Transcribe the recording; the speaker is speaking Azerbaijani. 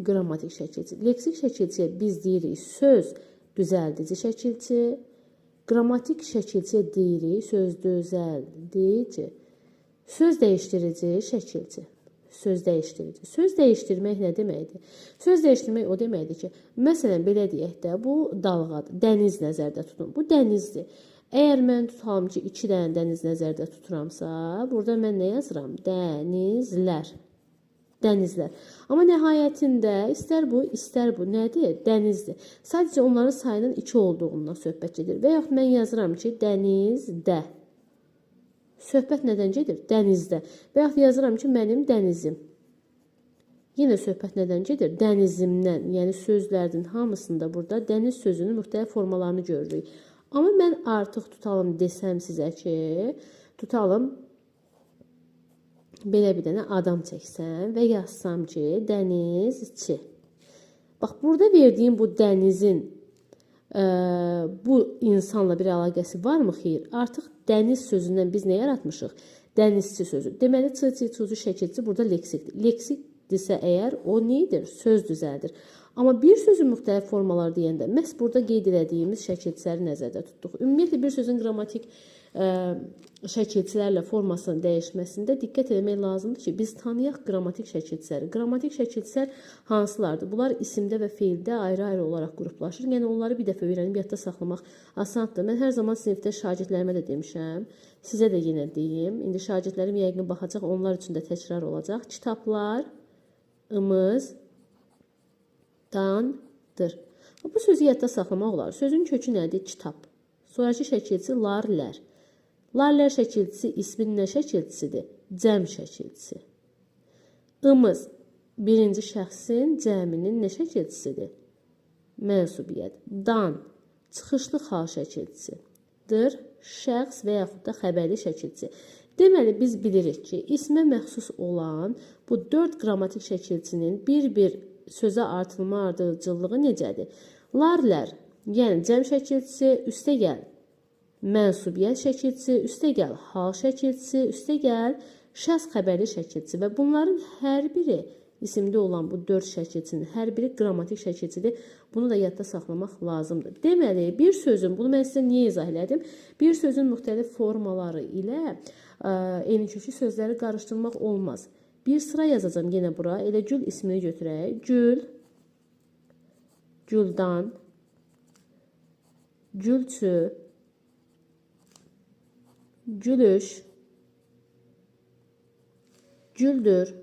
qrammatik şəkilçi. Leksik şəkilçiyə biz deyirik söz düzəldici şəkilçi. Qrammatik şəkilçiyə deyirik söz düzəldici. Söz dəyişdirici şəkilçi. Söz dəyişdirici. Söz dəyişdirmək nə deməkdir? Söz dəyişdirmək o deməkdir ki, məsələn, belə deyək də, bu dalğadır. Dəniz nəzərdə tutun. Bu dənizdir. Əgər mən tutalım ki, 2 dənə dəniz nəzərdə tuturamsa, burada mən nə yazıram? Dənizlər. Dənizlər. Amma nəhayətində istər bu nədir? Dənizdir. Sadəcə onların sayının 2 olduğundan söhbət gedir. Və yaxud mən yazıram ki, dənizdə. Söhbət nədən gedir? Dənizdə. Və yaxud yazıram ki, mənim dənizim. Yenə söhbət nədən gedir? Dənizimdən. Yəni sözlərin hamısında burada dəniz sözünün müxtəlif formalarını görürük. Amma mən artıq tutalım desəm sizə ki, tutalım belə bir dənə adam çəksəm və yazsam ki, dənizçi. Bax, burada verdiyim bu dənizin bu insanla bir əlaqəsi varmı? Xeyr. Artıq dəniz sözündən biz nə yaratmışıq? Dənizçi sözü. Deməli, çı-çı-çuzu şəkilçi burada leksikdir. Leksikdirsə əgər o nədir? Söz düzəldir. Amma bir sözün müxtəlif formalar deyəndə məhz burada qeyd etdiyimiz şəkilçiləri nəzərdə tutduq. Ümumiyyətlə bir sözün qrammatik şəkilçilərlə formasının dəyişməsində diqqət etmək lazımdır ki, biz tanıyaq qrammatik şəkilçiləri. Qrammatik şəkilçilər hansılardır? Bunlar isimdə və feildə ayrı-ayrı olaraq qruplaşır. Yəni onları bir dəfə öyrənib yadda saxlamaq asandır. Mən hər zaman sinifdə şagirdlərimə də demişəm. Sizə də yenə deyim. İndi şagirdlərim yəqin baxacaq, onlar üçün də təkrar olacaq. Kitablarımızdandır. Bu sözü yadda saxlamaq olar. Sözün kökü nədir? Kitab. Sonraki şəkilçi larlər. Larlər şəkilçisi ismin nə şəkilçisidir? Cəm şəkilçisi. Imız birinci şəxsin cəminin nə şəkilçisidir? Mənsubiyyət. Dan çıxışlı xal şəkilçisi. Dır şəxs və yaxud da xəbərli şəkilçisi. Deməli, biz bilirik ki, ismə məxsus olan bu 4 qrammatik şəkilçinin bir-bir sözə artılma ardıcıllığı necədir? Larlər, yəni cəm şəkilçisi, üstəgəl mənsubiyyət şəkilçisi, üstəgəl hal şəkilçisi, üstəgəl şəxs xəbərli şəkilçisi və bunların hər biri isimdə olan bu 4 şəkilçinin hər biri qrammatik şəkilçidir. Bunu da yadda saxlamaq lazımdır. Deməli, bir sözün, bunu mən sizə niyə izah elədim? Bir sözün müxtəlif formaları ilə eyni kökü sözləri qarışdırmaq olmaz. Bir sıra yazacağım yenə bura. Elə gül ismini götürək. Gül, güldan, gülçü, gülüş, güldür,